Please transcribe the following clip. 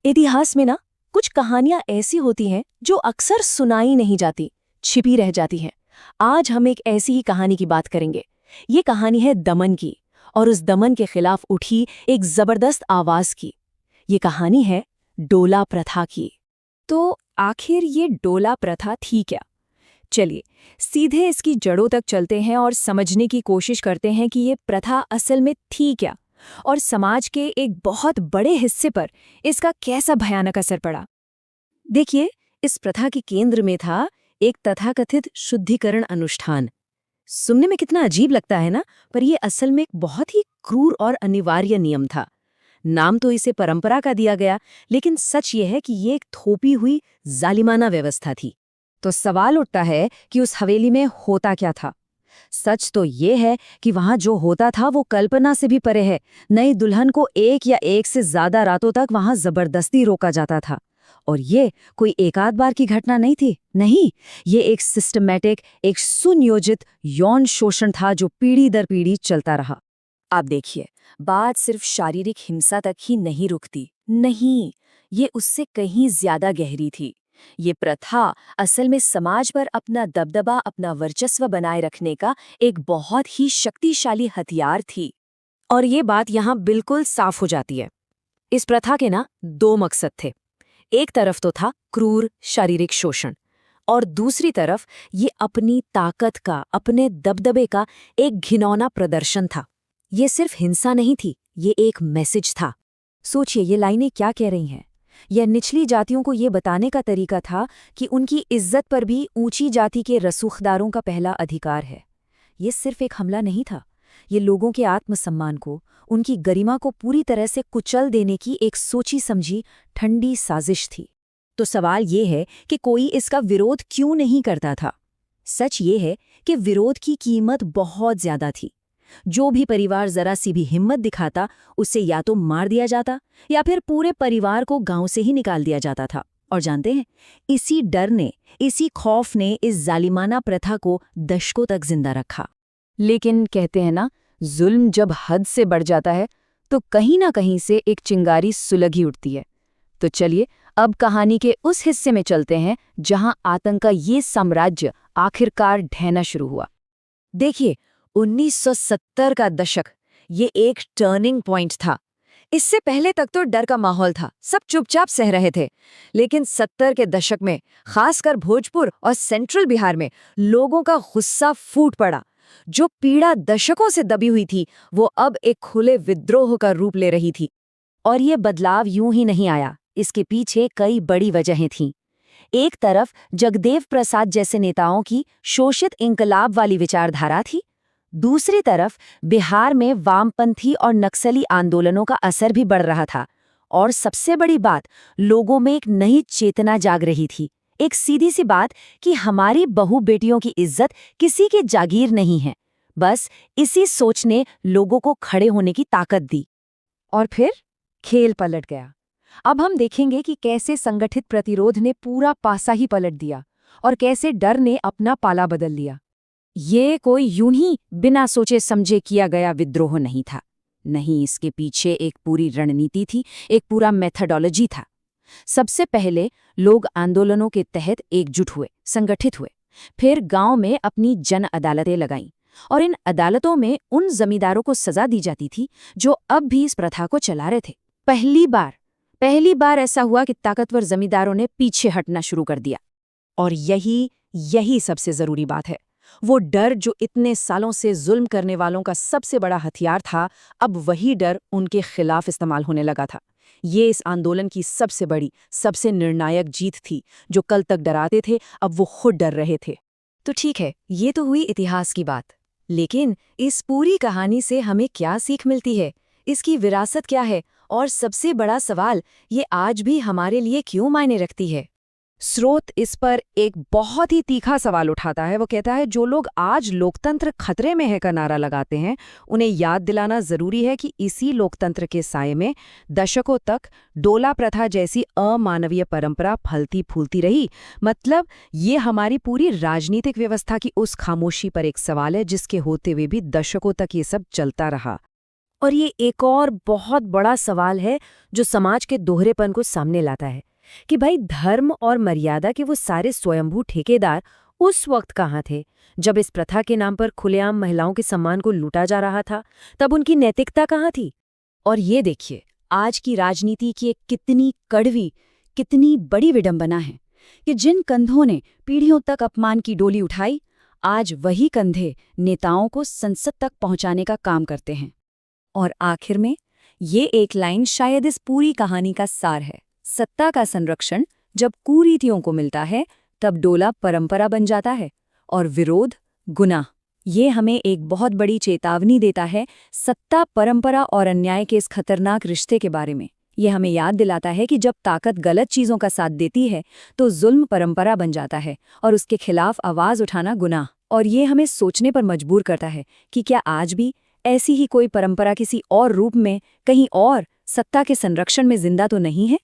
इतिहास में ना कुछ कहानियां ऐसी होती हैं जो अक्सर सुनाई नहीं जाती, छिपी रह जाती हैं। आज हम एक ऐसी ही कहानी की बात करेंगे। ये कहानी है दमन की, और उस दमन के खिलाफ उठी एक जबरदस्त आवाज की। ये कहानी है डोला प्रथा की। तो आखिर ये डोला प्रथा थी क्या? चलिए सीधे इसकी जड़ों तक चलते हैं और समझने की कोशिश करते हैं कि ये प्रथा असल में थी क्या, और समाज के एक बहुत बड़े हिस्से पर इसका कैसा भयानक असर पड़ा। देखिए, इस प्रथा के केंद्र में था एक तथाकथित शुद्धिकरण अनुष्ठान। सुनने में कितना अजीब लगता है ना, पर यह असल में एक बहुत ही क्रूर और अनिवार्य नियम था। नाम तो इसे परंपरा का दिया गया, लेकिन सच ये है कि ये एक थोपी हुई जालिमाना व्यवस्था थी। तो सवाल उठता है कि उस हवेली में होता क्या था। सच तो ये है कि वहां जो होता था वो कल्पना से भी परे है। नई दुल्हन को एक या एक से ज्यादा रातों तक वहां जबरदस्ती रोका जाता था। और ये कोई एक आध बार की घटना नहीं थी, नहीं, ये एक सिस्टमैटिक, एक सुनियोजित यौन शोषण था जो पीढ़ी दर पीढ़ी चलता रहा। आप देखिए, बात सिर्फ शारीरिक हिंसा तक ही नहीं रुकती, नहीं, ये उससे कहीं ज्यादा गहरी थी। ये प्रथा असल में समाज पर अपना दबदबा, अपना वर्चस्व बनाए रखने का एक बहुत ही शक्तिशाली हथियार थी। और ये बात यहाँ बिल्कुल साफ हो जाती है। इस प्रथा के ना दो मकसद थे। एक तरफ तो था क्रूर शारीरिक शोषण, और दूसरी तरफ ये अपनी ताकत का, अपने दबदबे का एक घिनौना प्रदर्शन था। ये सिर्फ हिंसा नहीं थी, ये एक मैसेज था। सोचिए, ये लाइनें क्या कह रही हैं। यह निचली जातियों को ये बताने का तरीका था कि उनकी इज्जत पर भी ऊंची जाति के रसूखदारों का पहला अधिकार है। ये सिर्फ एक हमला नहीं था, ये लोगों के आत्मसम्मान को, उनकी गरिमा को पूरी तरह से कुचल देने की एक सोची समझी ठंडी साजिश थी। तो सवाल ये है कि कोई इसका विरोध क्यों नहीं करता था। सच ये है कि विरोध की कीमत बहुत ज्यादा थी। जो भी परिवार जरा सी भी हिम्मत दिखाता, उसे या तो मार दिया जाता या फिर पूरे परिवार को गांव से ही निकाल दिया जाता था। और जानते हैं, इसी डर ने, इसी खौफ ने इस जालिमाना प्रथा को दशकों तक जिंदा रखा। लेकिन कहते हैं ना, जुल्म जब हद से बढ़ जाता है तो कहीं ना कहीं से एक चिंगारी सुलग ही उठती है। तो चलिए अब कहानी के उस हिस्से में चलते हैं जहां आतंक का ये साम्राज्य आखिरकार ढहना शुरू हुआ। देखिए, 1970 का दशक, ये एक टर्निंग पॉइंट था। इससे पहले तक तो डर का माहौल था, सब चुपचाप सह रहे थे। लेकिन 70 के दशक में, खासकर भोजपुर और सेंट्रल बिहार में, लोगों का गुस्सा फूट पड़ा। जो पीड़ा दशकों से दबी हुई थी, वो अब एक खुले विद्रोह का रूप ले रही थी। और ये बदलाव यूं ही नहीं आया, इसके पीछे कई बड़ी वजहें थीं। एक तरफ जगदेव प्रसाद जैसे नेताओं की शोषित इंकलाब वाली विचारधारा थी। दूसरी तरफ बिहार में वामपंथी और नक्सली आंदोलनों का असर भी बढ़ रहा था। और सबसे बड़ी बात, लोगों में एक नई चेतना जाग रही थी। एक सीधी सी बात कि हमारी बहू बेटियों की इज्जत किसी की जागीर नहीं है। बस इसी सोच ने लोगों को खड़े होने की ताकत दी। और फिर खेल पलट गया। अब हम देखेंगे कि कैसे संगठित प्रतिरोध ने पूरा पासा ही पलट दिया और कैसे डर ने अपना पाला बदल लिया। ये कोई यूं ही बिना सोचे समझे किया गया विद्रोह नहीं था। नहीं, इसके पीछे एक पूरी रणनीति थी, एक पूरा मेथडोलॉजी था। सबसे पहले लोग आंदोलनों के तहत एकजुट हुए, संगठित हुए। फिर गांव में अपनी जन अदालतें लगाईं, और इन अदालतों में उन जमींदारों को सजा दी जाती थी जो अब भी इस प्रथा को चला रहे थे। पहली बार ऐसा हुआ कि ताकतवर जमींदारों ने पीछे हटना शुरू कर दिया। और यही सबसे जरूरी बात है। वो डर जो इतने सालों से जुल्म करने वालों का सबसे बड़ा हथियार था, अब वही डर उनके खिलाफ इस्तेमाल होने लगा था। ये इस आंदोलन की सबसे बड़ी, सबसे निर्णायक जीत थी। जो कल तक डराते थे, अब वो खुद डर रहे थे। तो ठीक है, ये तो हुई इतिहास की बात। लेकिन इस पूरी कहानी से हमें क्या सीख मिलती है? इसकी विरासत क्या है? और सबसे बड़ा सवाल, ये आज भी हमारे लिए क्यों मायने रखती है? स्रोत इस पर एक बहुत ही तीखा सवाल उठाता है। वो कहता है, जो लोग आज लोकतंत्र खतरे में है का नारा लगाते हैं, उन्हें याद दिलाना जरूरी है कि इसी लोकतंत्र के साये में दशकों तक डोला प्रथा जैसी अमानवीय परंपरा फलती फूलती रही। मतलब ये हमारी पूरी राजनीतिक व्यवस्था की उस खामोशी पर एक सवाल है जिसके होते हुए भी दशकों तक ये सब चलता रहा। और ये एक और बहुत बड़ा सवाल है जो समाज के दोहरेपन को सामने लाता है कि भाई धर्म और मर्यादा के वो सारे स्वयंभू ठेकेदार उस वक्त कहाँ थे जब इस प्रथा के नाम पर खुलेआम महिलाओं के सम्मान को लूटा जा रहा था। तब उनकी नैतिकता कहाँ थी। और ये देखिए आज की राजनीति की एक कितनी कड़वी, कितनी बड़ी विडंबना है कि जिन कंधों ने पीढ़ियों तक अपमान की डोली उठाई, आज वही कंधे नेताओं को संसद तक पहुंचाने का काम करते हैं। और आखिर में ये एक लाइन शायद इस पूरी कहानी का सार है। सत्ता का संरक्षण जब कुरीतियों को मिलता है तब डोला परंपरा बन जाता है और विरोध गुनाह। ये हमें एक बहुत बड़ी चेतावनी देता है सत्ता, परंपरा और अन्याय के इस खतरनाक रिश्ते के बारे में। ये हमें याद दिलाता है कि जब ताकत गलत चीज़ों का साथ देती है तो जुल्म परंपरा बन जाता है और उसके खिलाफ आवाज़ उठाना गुनाह। और ये हमें सोचने पर मजबूर करता है कि क्या आज भी ऐसी ही कोई परंपरा किसी और रूप में, कहीं और, सत्ता के संरक्षण में जिंदा तो नहीं है।